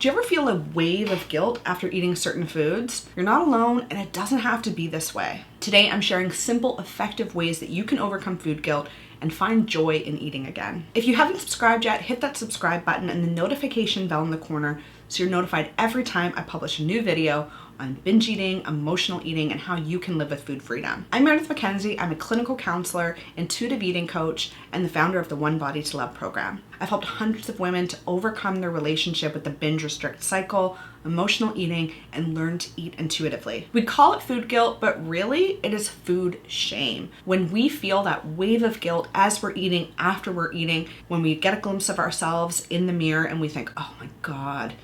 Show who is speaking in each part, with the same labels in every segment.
Speaker 1: Do you ever feel a wave of guilt after eating certain foods? You're not alone, and it doesn't have to be this way. Today, I'm sharing simple, effective ways that you can overcome food guilt and find joy in eating again. If you haven't subscribed yet, hit that subscribe button and the notification bell in the corner so you're notified every time I publish a new video on binge eating, emotional eating, and how you can live with food freedom. I'm Meredith MacKenzie. I'm a clinical counselor, intuitive eating coach, and the founder of the One Body to Love program. I've helped hundreds of women to overcome their relationship with the binge restrict cycle, emotional eating, and learn to eat intuitively. We call it food guilt, but really it is food shame. When we feel that wave of guilt as we're eating, after we're eating, when we get a glimpse of ourselves in the mirror and we think, oh my God,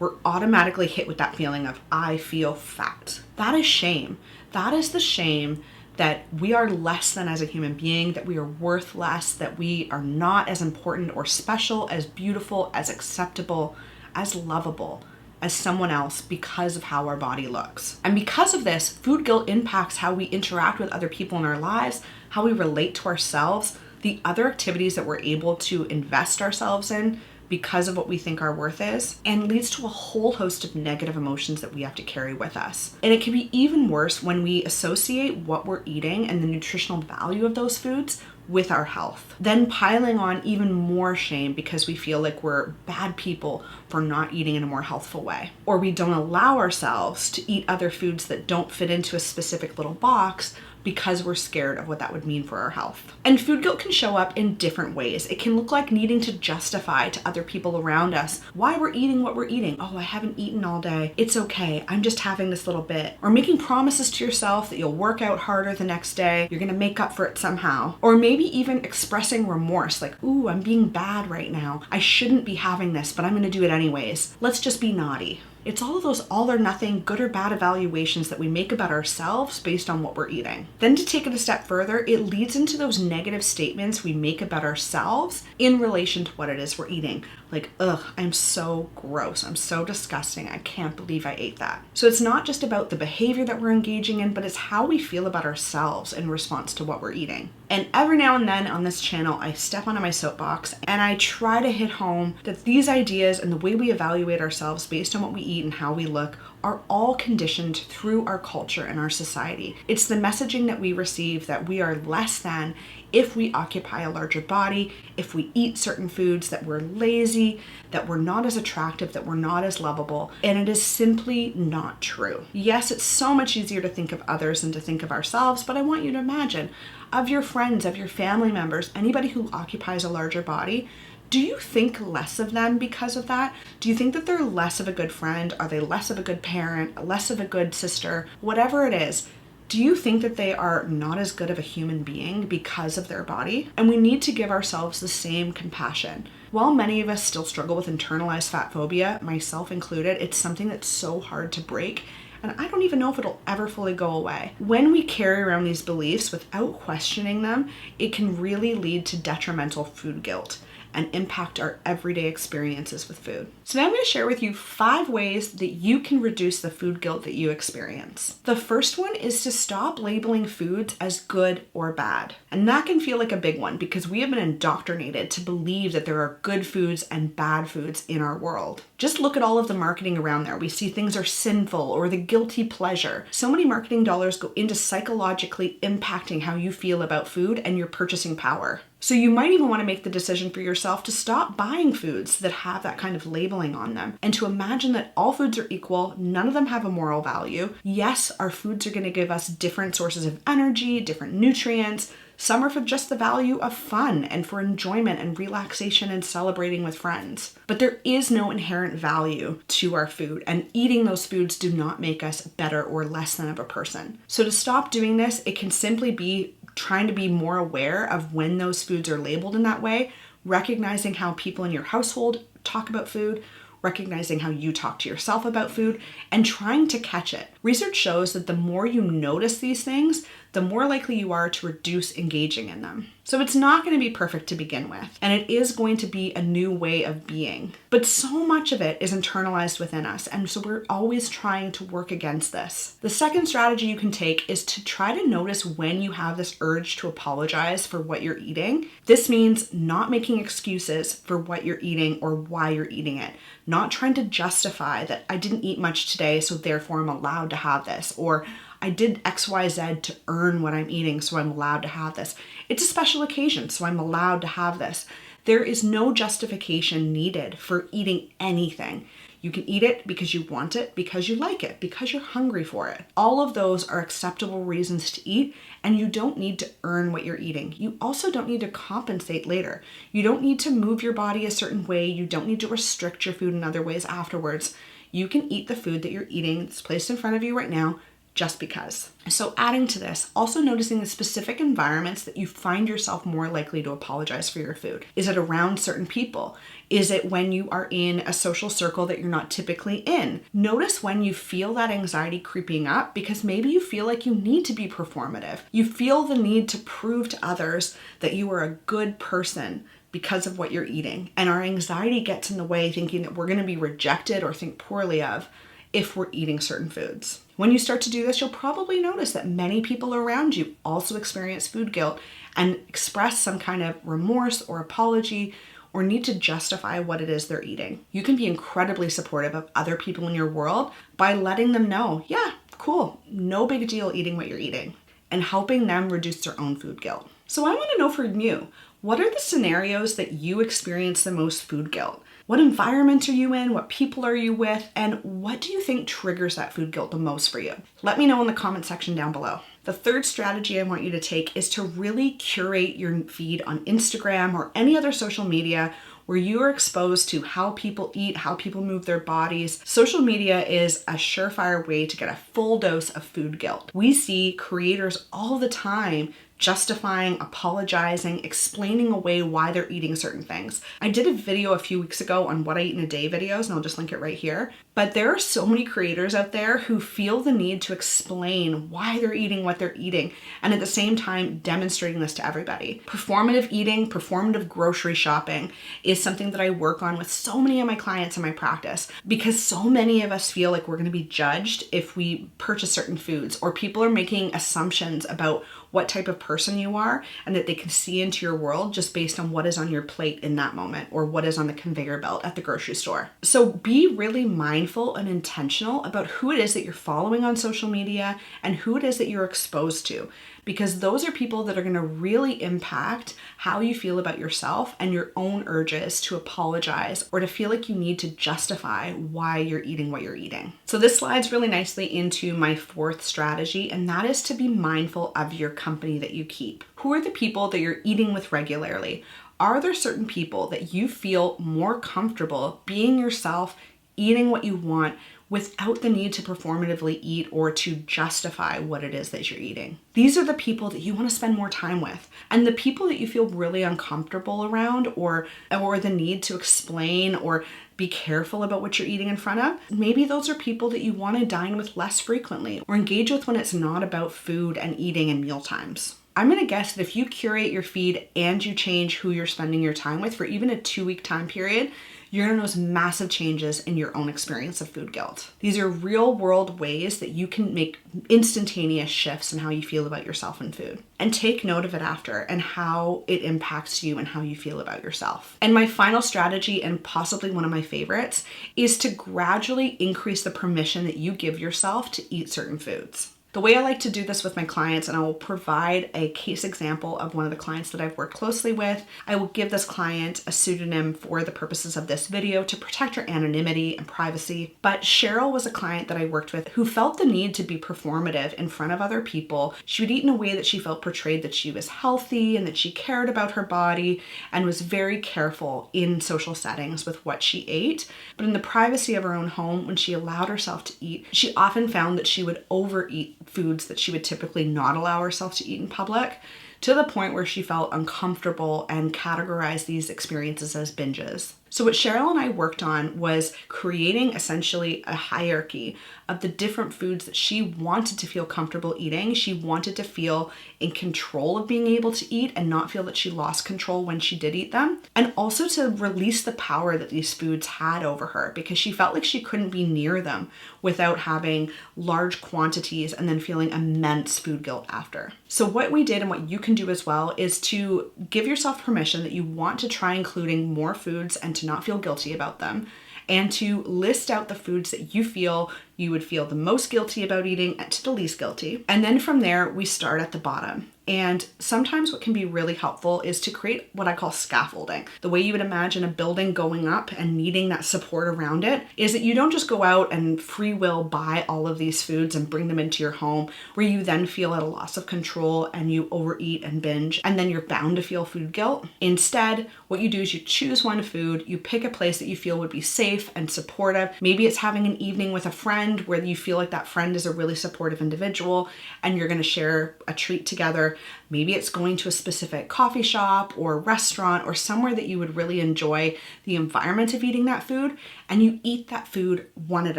Speaker 1: we're automatically hit with that feeling of, I feel fat. That is shame. That is the shame that we are less than as a human being, that we are worth less, that we are not as important or special, as beautiful, as acceptable, as lovable as someone else because of how our body looks. And because of this, food guilt impacts how we interact with other people in our lives, how we relate to ourselves, the other activities that we're able to invest ourselves in because of what we think our worth is, and leads to a whole host of negative emotions that we have to carry with us. And it can be even worse when we associate what we're eating and the nutritional value of those foods with our health, then piling on even more shame because we feel like we're bad people for not eating in a more healthful way, or we don't allow ourselves to eat other foods that don't fit into a specific little box because we're scared of what that would mean for our health. And food guilt can show up in different ways. It can look like needing to justify to other people around us why we're eating what we're eating. Oh, I haven't eaten all day. It's okay. I'm just having this little bit. Or making promises to yourself that you'll work out harder the next day. You're gonna make up for it somehow. Or maybe even expressing remorse, like, ooh, I'm being bad right now. I shouldn't be having this, but I'm gonna do it anyways. Let's just be naughty. It's all of those all or nothing, good or bad evaluations that we make about ourselves based on what we're eating. Then to take it a step further, it leads into those negative statements we make about ourselves in relation to what it is we're eating. Like, ugh, I'm so gross. I'm so disgusting. I can't believe I ate that. So it's not just about the behavior that we're engaging in, but it's how we feel about ourselves in response to what we're eating. And every now and then on this channel, I step onto my soapbox and I try to hit home that these ideas and the way we evaluate ourselves based on what we eat and how we look are all conditioned through our culture and our society. It's the messaging that we receive that we are less than if we occupy a larger body, if we eat certain foods, that we're lazy, that we're not as attractive, that we're not as lovable, and it is simply not true. Yes, it's so much easier to think of others than to think of ourselves, but I want you to imagine, of your friends, of your family members, anybody who occupies a larger body, do you think less of them because of that? Do you think that they're less of a good friend? Are they less of a good parent, less of a good sister? Whatever it is, do you think that they are not as good of a human being because of their body? And we need to give ourselves the same compassion. While many of us still struggle with internalized fat phobia, myself included, it's something that's so hard to break. And I don't even know if it'll ever fully go away. When we carry around these beliefs without questioning them, it can really lead to detrimental food guilt and impact our everyday experiences with food. So now I'm going to share with you 5 ways that you can reduce the food guilt that you experience. The first one is to stop labeling foods as good or bad. And that can feel like a big one because we have been indoctrinated to believe that there are good foods and bad foods in our world. Just look at all of the marketing around there. We see things are sinful or the guilty pleasure. So many marketing dollars go into psychologically impacting how you feel about food and your purchasing power. So you might even want to make the decision for yourself to stop buying foods that have that kind of labeling on them and to imagine that all foods are equal, none of them have a moral value. Yes, our foods are going to give us different sources of energy, different nutrients. Some are for just the value of fun and for enjoyment and relaxation and celebrating with friends. But there is no inherent value to our food, and eating those foods do not make us better or less than of a person. So to stop doing this, it can simply be trying to be more aware of when those foods are labeled in that way, recognizing how people in your household talk about food, recognizing how you talk to yourself about food, and trying to catch it. Research shows that the more you notice these things, the more likely you are to reduce engaging in them. So it's not going to be perfect to begin with, and it is going to be a new way of being. But so much of it is internalized within us, and so we're always trying to work against this. The second strategy you can take is to try to notice when you have this urge to apologize for what you're eating. This means not making excuses for what you're eating or why you're eating it. Not trying to justify that I didn't eat much today, so therefore I'm allowed to have this, or I did XYZ to earn what I'm eating, so I'm allowed to have this. It's a special occasion, so I'm allowed to have this. There is no justification needed for eating anything. You can eat it because you want it, because you like it, because you're hungry for it. All of those are acceptable reasons to eat, and you don't need to earn what you're eating. You also don't need to compensate later. You don't need to move your body a certain way. You don't need to restrict your food in other ways afterwards. You can eat the food that you're eating that's placed in front of you right now just because. So adding to this, also noticing the specific environments that you find yourself more likely to apologize for your food. Is it around certain people? Is it when you are in a social circle that you're not typically in? Notice when you feel that anxiety creeping up, because maybe you feel like you need to be performative. You feel the need to prove to others that you are a good person because of what you're eating. And our anxiety gets in the way, thinking that we're going to be rejected or think poorly of if we're eating certain foods. When you start to do this, you'll probably notice that many people around you also experience food guilt and express some kind of remorse or apology or need to justify what it is they're eating. You can be incredibly supportive of other people in your world by letting them know, yeah, cool, no big deal eating what you're eating, and helping them reduce their own food guilt. So I want to know from you, what are the scenarios that you experience the most food guilt? What environment are you in? What people are you with? And what do you think triggers that food guilt the most for you? Let me know in the comment section down below. The third strategy I want you to take is to really curate your feed on Instagram or any other social media where you are exposed to how people eat, how people move their bodies. Social media is a surefire way to get a full dose of food guilt. We see creators all the time justifying, apologizing, explaining away why they're eating certain things. I did a video a few weeks ago on what I eat in a day videos, and I'll just link it right here. But there are so many creators out there who feel the need to explain why they're eating what they're eating, and at the same time demonstrating this to everybody. Performative eating, performative grocery shopping is something that I work on with so many of my clients in my practice, because so many of us feel like we're going to be judged if we purchase certain foods, or people are making assumptions about what type of person you are and that they can see into your world just based on what is on your plate in that moment or what is on the conveyor belt at the grocery store. So be really mindful and intentional about who it is that you're following on social media and who it is that you're exposed to, because those are people that are going to really impact how you feel about yourself and your own urges to apologize or to feel like you need to justify why you're eating what you're eating. So this slides really nicely into my fourth strategy, and that is to be mindful of your company that you keep. Who are the people that you're eating with regularly? Are there certain people that you feel more comfortable being yourself, eating what you want, without the need to performatively eat or to justify what it is that you're eating? These are the people that you want to spend more time with. And the people that you feel really uncomfortable around or the need to explain or be careful about what you're eating in front of, maybe those are people that you want to dine with less frequently or engage with when it's not about food and eating and meal times. I'm going to guess that if you curate your feed and you change who you're spending your time with for even a 2-week time period, you're going to notice massive changes in your own experience of food guilt. These are real world ways that you can make instantaneous shifts in how you feel about yourself and food. And take note of it after and how it impacts you and how you feel about yourself. And my final strategy, and possibly one of my favorites, is to gradually increase the permission that you give yourself to eat certain foods. The way I like to do this with my clients, and I will provide a case example of one of the clients that I've worked closely with. I will give this client a pseudonym for the purposes of this video to protect her anonymity and privacy. But Cheryl was a client that I worked with who felt the need to be performative in front of other people. She would eat in a way that she felt portrayed that she was healthy and that she cared about her body and was very careful in social settings with what she ate. But in the privacy of her own home, when she allowed herself to eat, she often found that she would overeat foods that she would typically not allow herself to eat in public, to the point where she felt uncomfortable and categorized these experiences as binges. So what Cheryl and I worked on was creating essentially a hierarchy of the different foods that she wanted to feel comfortable eating. She wanted to feel in control of being able to eat and not feel that she lost control when she did eat them. And also to release the power that these foods had over her, because she felt like she couldn't be near them without having large quantities and then feeling immense food guilt after. So what we did, and what you can do as well, is to give yourself permission that you want to try including more foods and to not feel guilty about them, and to list out the foods that you feel you would feel the most guilty about eating to the least guilty. And then from there, we start at the bottom. And sometimes what can be really helpful is to create what I call scaffolding. The way you would imagine a building going up and needing that support around it is that you don't just go out and free will buy all of these foods and bring them into your home, where you then feel at a loss of control and you overeat and binge, and then you're bound to feel food guilt. Instead, what you do is you choose one food, you pick a place that you feel would be safe and supportive. Maybe it's having an evening with a friend where you feel like that friend is a really supportive individual and you're going to share a treat together. Maybe it's going to a specific coffee shop or restaurant or somewhere that you would really enjoy the environment of eating that food, and you eat that food one at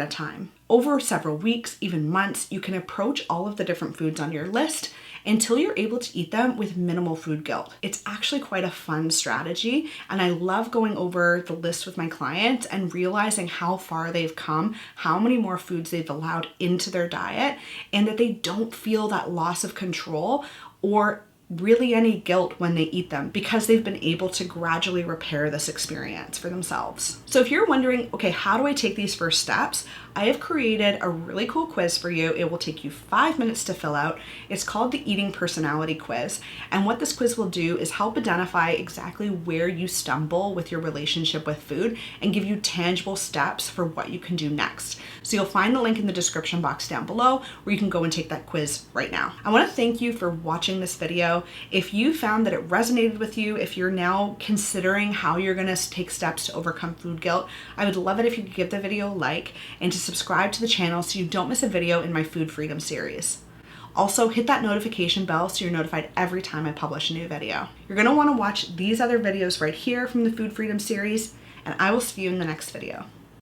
Speaker 1: a time. Over several weeks, even months, you can approach all of the different foods on your list until you're able to eat them with minimal food guilt. It's actually quite a fun strategy, and I love going over the list with my clients and realizing how far they've come, how many more foods they've allowed into their diet, and that they don't feel that loss of control or really any guilt when they eat them, because they've been able to gradually repair this experience for themselves. So if you're wondering, okay, how do I take these first steps? I have created a really cool quiz for you. It will take you 5 minutes to fill out. It's called the Eating Personality Quiz. And what this quiz will do is help identify exactly where you stumble with your relationship with food and give you tangible steps for what you can do next. So you'll find the link in the description box down below where you can go and take that quiz right now. I want to thank you for watching this video. If you found that it resonated with you, if you're now considering how you're going to take steps to overcome food guilt, I would love it if you could give the video a like and to subscribe to the channel so you don't miss a video in my Food Freedom series. Also, hit that notification bell so you're notified every time I publish a new video. You're going to want to watch these other videos right here from the Food Freedom series, and I will see you in the next video.